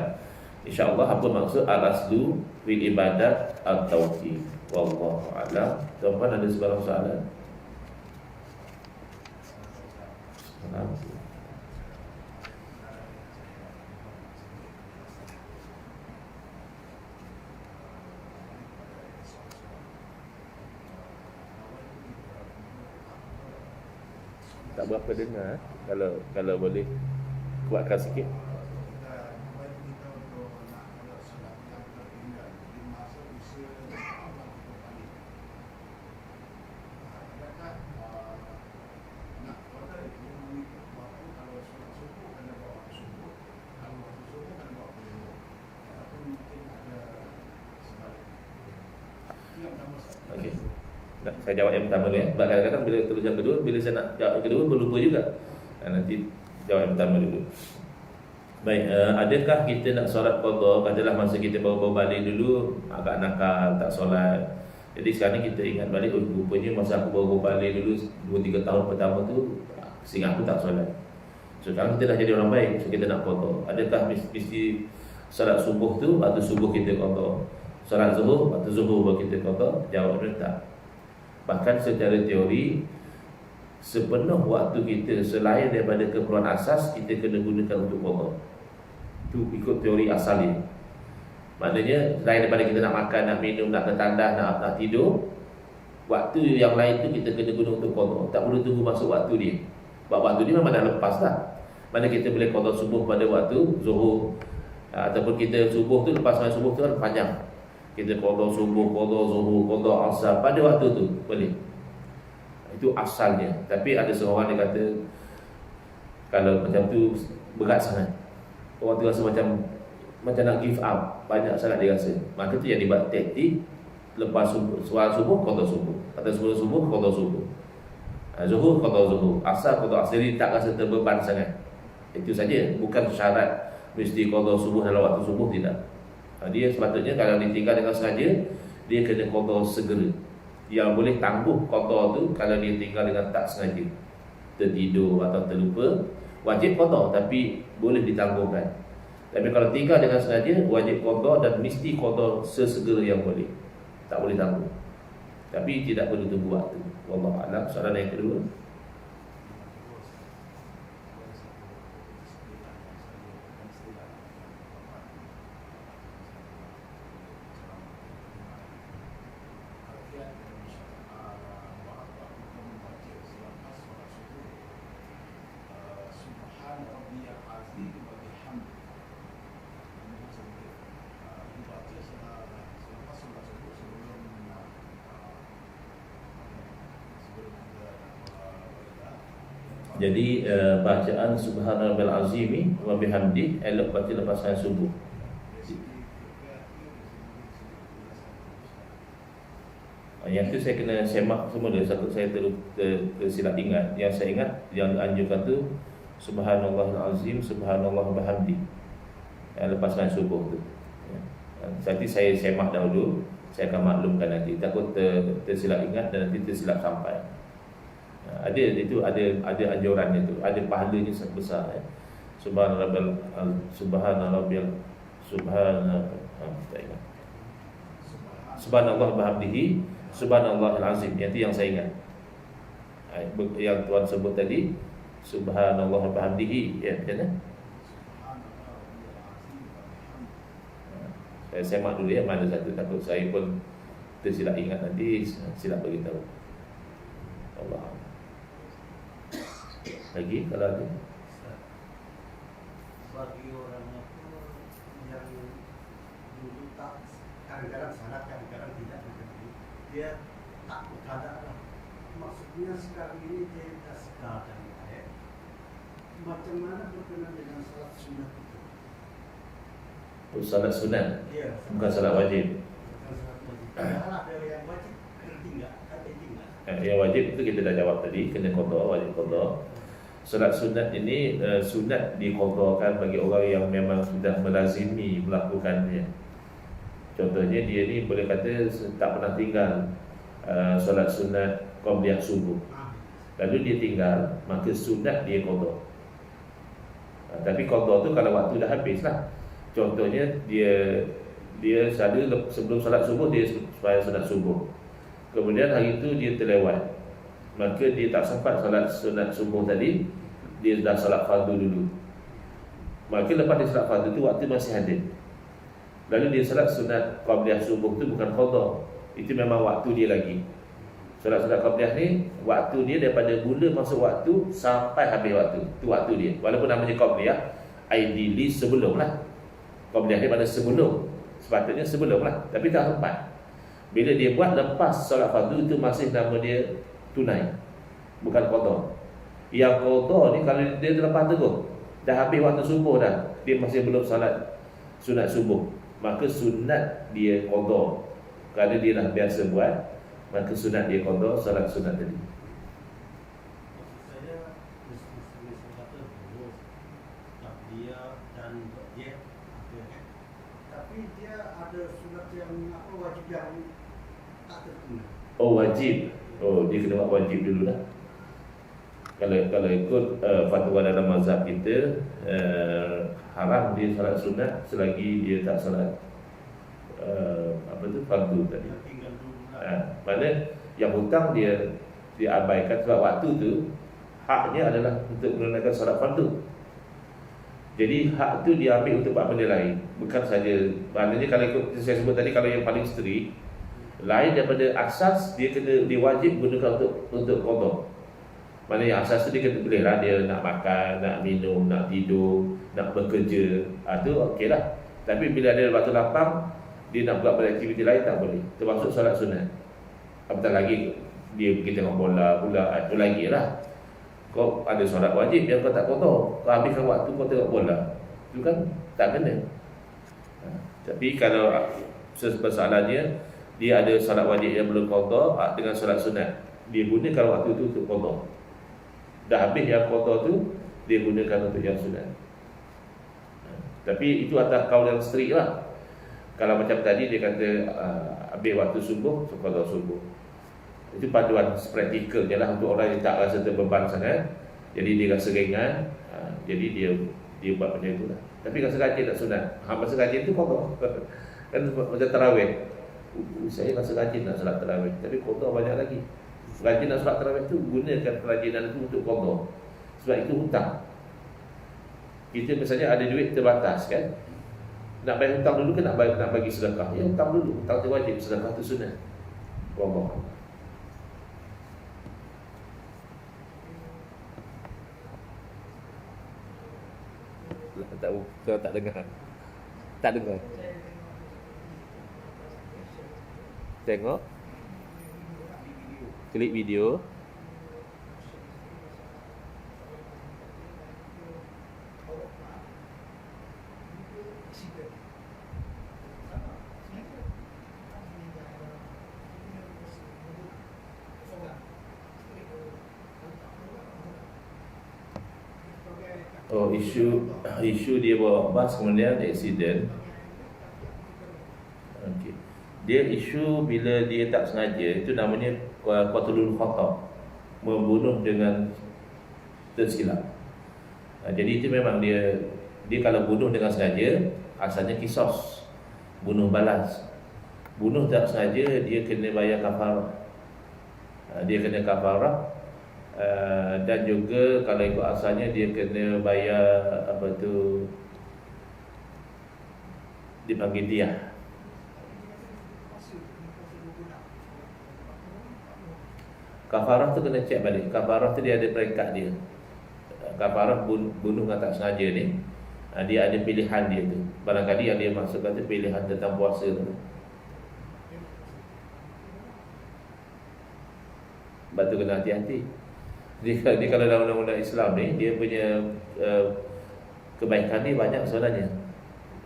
insya-Allah apa maksud al-aslu fil ibadat at-tauqif. Wallahu a'lam. Tuan-tuan ada sebarang soalan? Tak berapa dengar. Kalau boleh kuatkan sikit. Okey. Saya jawab yang pertama dulu ya. Sebab kadang-kadang bila terus yang kedua, bila saya nak jawab yang kedua berlupa juga. Nanti jawab yang pertama dulu. Baik, adakah kita nak solat qada? Katalah masa kita baru balik dulu agak nakal, tak solat. Jadi sekarang kita ingat balik, oh rupanya masa aku baru balik dulu 2-3 tahun pertama tu sehingga aku tak solat. So sekarang kita dah jadi orang baik, so kita nak qada. Adakah mesti solat subuh tu waktu subuh kita qada? Solat zuhur waktu zuhur baru kita qada? Jawabnya tak. Bahkan secara teori, sepenuh waktu kita selain daripada keperluan asas kita kena gunakan untuk qada. Itu ikut teori asalnya. Maknanya selain daripada kita nak makan, nak minum, nak tertandah, nak tidur, waktu yang lain tu kita kena guna untuk qada. Tak perlu tunggu masuk waktu dia. Sebab waktu dia memang dah lepas dah. Mana kita boleh qada subuh pada waktu zuhur, ataupun kita subuh tu lepas sembahyang subuh tu kan panjang. Kita qada subuh, qada zuhur, qada asar pada waktu tu boleh. Itu asalnya. Tapi ada seorang dia kata kalau macam tu berat sangat. Orang tu rasa macam nak give up. Banyak sangat dia rasa. Maka tu yang dibuat taktik. Lepas subuh, soal subuh, qada subuh. Atau sebelum subuh, qada subuh. Zuhur, qada zuhur. Asar, qada asar. Jadi tak rasa terbeban sangat. Itu saja. Bukan syarat mesti qada subuh dalam waktu subuh, tidak. Dia sepatutnya kalau ditinggal dengan sengaja, dia kena qada segera. Yang boleh tangguh qada tu kalau dia tinggal dengan tak sengaja, tertidur atau terlupa, wajib qada tapi boleh ditangguhkan. Tapi kalau tinggal dengan sengaja, wajib qada dan mesti qada sesegera yang boleh. Tak boleh tangguh. Tapi tidak perlu tunggu waktu. Wallahu a'lam. Soalan yang kedua. Jadi bacaan Subhanallah azimi wa bihamdi elok baca lepas sembahyang subuh. Yang tu saya kena semak semula. Satu saya tersilap ingat. Yang saya ingat yang dianjurkan tu Subhanallahil azim, Subhanallah bihamdi. Lepas sembahyang subuh tu. Nanti saya semak dahulu. Saya akan maklumkan nanti. Takut tersilap ingat dan nanti tersilap sampai. Ada itu, ada anjurannya tu, ada pahalanya sangat besar. Subhanallah, Subhanallah bihamdihi, Subhanallahil azim. Itu yang saya ingat. Yang tuan sebut tadi, Subhanallah bihamdihi, ya, macam mana? Saya semak dulu ya, mana satu, takut saya pun tersilap ingat nanti silap beritahu. Allah. Lagi kalau ada. Bagi orang yang dulu tak, kadang-kadang salah, kadang-kadang tidak mengerti, dia takut ada. Maksudnya sekarang ini dia tidak sedar dan baik. Macam mana berkenaan dengan salat sunat itu? Salat sunat, Ya, bukan salat wajib. bukan salat wajib. Padahal ada yang wajib, tinggal, kata tinggal. Yang wajib itu kita dah jawab tadi, kena qada, wajib qada. Salat sunat ini sunat diqadakan bagi orang yang memang sudah melazimi melakukannya. Contohnya dia ni boleh kata tak pernah tinggal solat sunat qabliyah subuh. Lalu dia tinggal, maka sunat dia qada. Tapi qada tu kalau waktu dah habis lah. Contohnya dia selalu sebelum solat subuh dia supaya solat subuh. Kemudian hari itu dia terlewat, maka dia tak sempat solat sunat subuh tadi, dia dah solat fardu dulu. Maka lepas dia solat fardu tu waktu masih ada. Lalu dia solat sunat qabliyah subuh tu bukan qada. Itu memang waktu dia lagi. Solat sunat qabliyah ni waktu dia daripada mula masuk waktu sampai habis waktu. Tu waktu dia. Walaupun namanya qabliyah, ideally sebelum lah. Qabliyah ni pada sebelum. Sepatutnya sebelum lah, tapi tak sempat. Bila dia buat lepas solat fardu itu masih nama dia tunai, bukan qada. Yang qada ni kalau dia terlepas terus, dah habis waktu subuh dah, dia masih belum solat sunat subuh, maka sunat dia qada. Kalau dia dah biasa buat, maka sunat dia qada solat sunat tadi. Maksud saya, misalnya kata dulu, dia dan dia, tapi dia ada sunat yang apa wajib yang tak terkena. Oh wajib. Oh dia kena buat wajib dulu lah. Kalau ikut fatwa dalam mazhab kita, haram dia salat sunat selagi dia tak salat apa tu fardu tadi. Tinggal dulu lah. Mana yang hutang dia abaikan sebab waktu tu haknya adalah untuk menunaikan salat fardu. Jadi hak tu dia ambil untuk buat benda lain, bukan saja. Maknanya kalau ikut saya sebut tadi, kalau yang paling strict, lain daripada asas dia kena diwajib gunakan untuk qada. Mana yang asas tu dia kena boleh lah, dia nak makan, nak minum, nak tidur, nak bekerja, tu okey lah. Tapi bila ada waktu lapang, dia nak buat beraktiviti lain tak boleh, termasuk solat sunat. Apatah lagi dia pergi tengok bola pula, itu lagi lah. Kau ada solat wajib yang kau tak qada, kau habiskan waktu kau tengok bola, itu kan tak kena. Tapi kalau persoalannya dia ada solat wajib yang belum qada dengan solat sunat, dia gunakan waktu itu untuk qada. Dah habis yang qada tu, dia gunakan untuk yang sunat. Tapi itu atas kaul yang strict lah. Kalau macam tadi dia kata habis waktu subuh, qada subuh, itu panduan praktikal je lah untuk orang yang tak rasa terbeban sangat. Jadi dia rasa ringan, jadi dia buat benda itu lah. Tapi rasa rajin tak sunat. Masa rajin tu qada. Kan macam tarawih, saya rasa rajin nak solat tarawih, tapi qada banyak lagi. Rajin nak solat tarawih tu, gunakan kerajinan itu untuk qada. Sebab itu hutang. Kita misalnya ada duit terbatas kan, nak bayar hutang dulu ke nak bagi sedekah? Ya hutang dulu, hutang tu wajib, sedekah tu sunat. Wallahu a'lam. Tak dengar. Tak dengar. Tengok. Klik video. Oh, isu dia bawa bas kemudian accident. Okey. Dia isu bila dia tak sengaja, itu namanya qatlul khata', membunuh dengan tersilap. Jadi itu memang dia kalau bunuh dengan sengaja, asalnya kisos, bunuh balas. Bunuh tak sengaja, dia kena bayar kafarah. Dia kena kafarah, dan juga kalau ikut asalnya dia kena bayar dipanggil diah. Kafarah tu kena cek balik. Kafarah tu dia ada peringkat dia. Kafarah bunuh dengan tak sengaja ni, dia ada pilihan dia tu. Barangkali yang dia maksudkan tu pilihan tentang puasa tu. Sebab tu kena hati-hati. Dia kalau dalam undang-undang Islam ni, dia punya kebaikan ni banyak sebenarnya.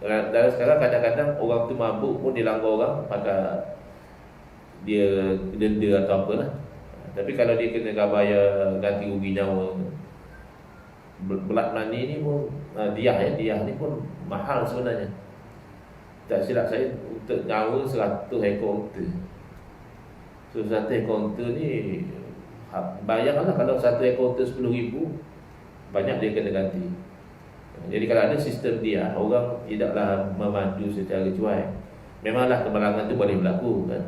Dan sekarang kadang-kadang orang tu mabuk pun dilanggar orang, maka dia denda atau apalah. Tapi kalau dia kena bayar ganti rugi nyawa, belat mani ni pun diah ni pun mahal sebenarnya. Tak silap saya, untuk nyawa 100 ekor unta. So 1 ekor unta ni, bayangkanlah kalau 1 ekor unta 10,000, banyak dia kena ganti. Jadi kalau ada sistem dia, orang tidaklah memandu secara cuai. Memanglah kemalangan tu boleh berlaku kan,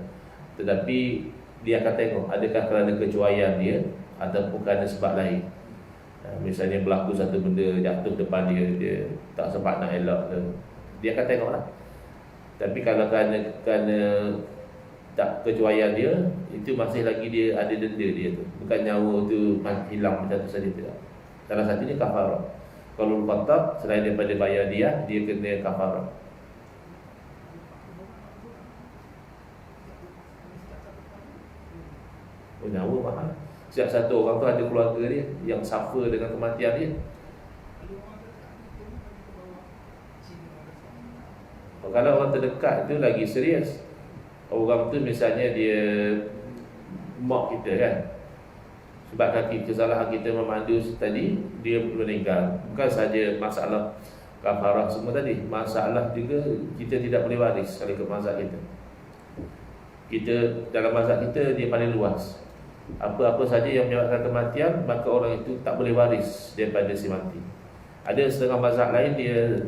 tetapi dia akan tengok adakah kerana kecuaian dia ataupun kerana sebab lain. Misalnya berlaku satu benda jatuh depan dia tak sempat nak elak ke, dia akan tengoklah. Tapi kalau kerana tak kecuaian dia, itu masih lagi dia ada denda dia tu. Bukan nyawa tu hilang macam tu saja, tidak. Salah satunya kafarah. Kalau qatlul selain daripada bayar dia kena kafarah. Nyawa mahal. Setiap satu orang tu ada keluarga dia yang suffer dengan kematian dia. Kalau orang terdekat itu lagi serius. Orang tu misalnya dia mak kita kan, sebab kesalahan kita memandu tadi, dia meninggal. Bukan saja masalah kafarah semua tadi, masalah juga kita tidak boleh waris kalau ikut mazhab kita. Kita dalam mazhab kita dia paling luas. Apa-apa saja yang menyebabkan kematian, maka orang itu tak boleh waris daripada si mati. Ada setengah mazhab lain dia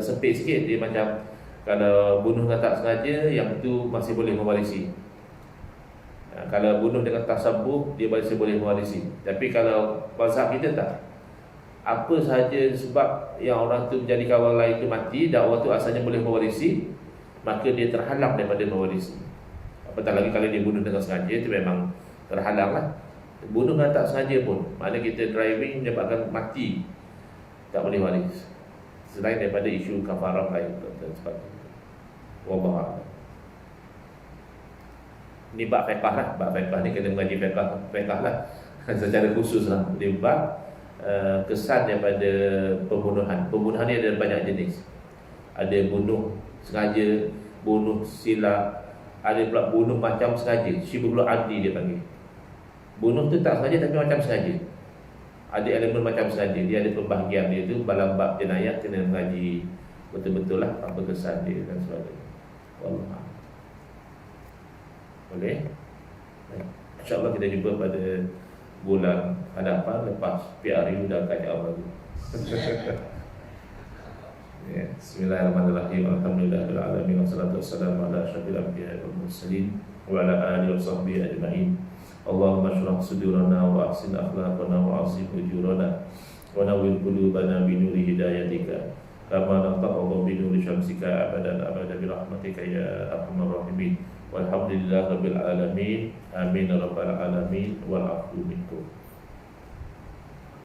sempit sikit. Dia macam kalau bunuh dengan tak sengaja, yang itu masih boleh mewarisi. Kalau bunuh dengan tasabbuh, dia masih boleh mewarisi. Tapi kalau mazhab kita tak. Apa sahaja sebab yang orang tu menjadikan orang lain tu mati dan orang tu asalnya boleh mewarisi, maka dia terhalang daripada mewarisi. Apatah lagi kalau dia bunuh dengan sengaja, itu memang terhalang lah. Bunuh dengan tak sengaja pun, maknanya kita driving menyebabkan mati, tak boleh waris. Selain daripada isu kafarah lain dan sebagainya. Wallahu a'lam. Ini bab fiqh lah. Bab fiqh ni kena mengaji fiqh lah secara khusus lah. Dia bab kesan daripada pembunuhan. Pembunuhan ni ada banyak jenis. Ada bunuh sengaja, bunuh silap, ada pula bunuh macam sengaja, syibhul adli dia panggil. Bunuh tu tak sengaja tapi macam sengaja. Ada elemen macam sengaja. Dia ada pembahagian dia tu. Dalam bab jenayah kena mengaji betul-betul lah apa kesan dia dan sebagainya. Wallah. Boleh? InsyaAllah kita jumpa pada bulan hadapan lepas PRU dah kacau lagi. Ya, bismillahirrahmanirrahim. Alhamdulillahirabbil alamin wassalatu wassalamu ala asyrafil anbiya'i wal mursalin wa ala alihi washabbihi ajma'in. Allahumma shrah sudurana wa ahsin akhlaqana wa azim ujurana wa nawwir qulubana bi nuri hidayatika kama naqa'u bi nuri syamsika abadan bi rahmatika ya arhamar rahimin. Walhamdulillahirabbil alamin. Amin ya rabbal alamin wal afu minkum.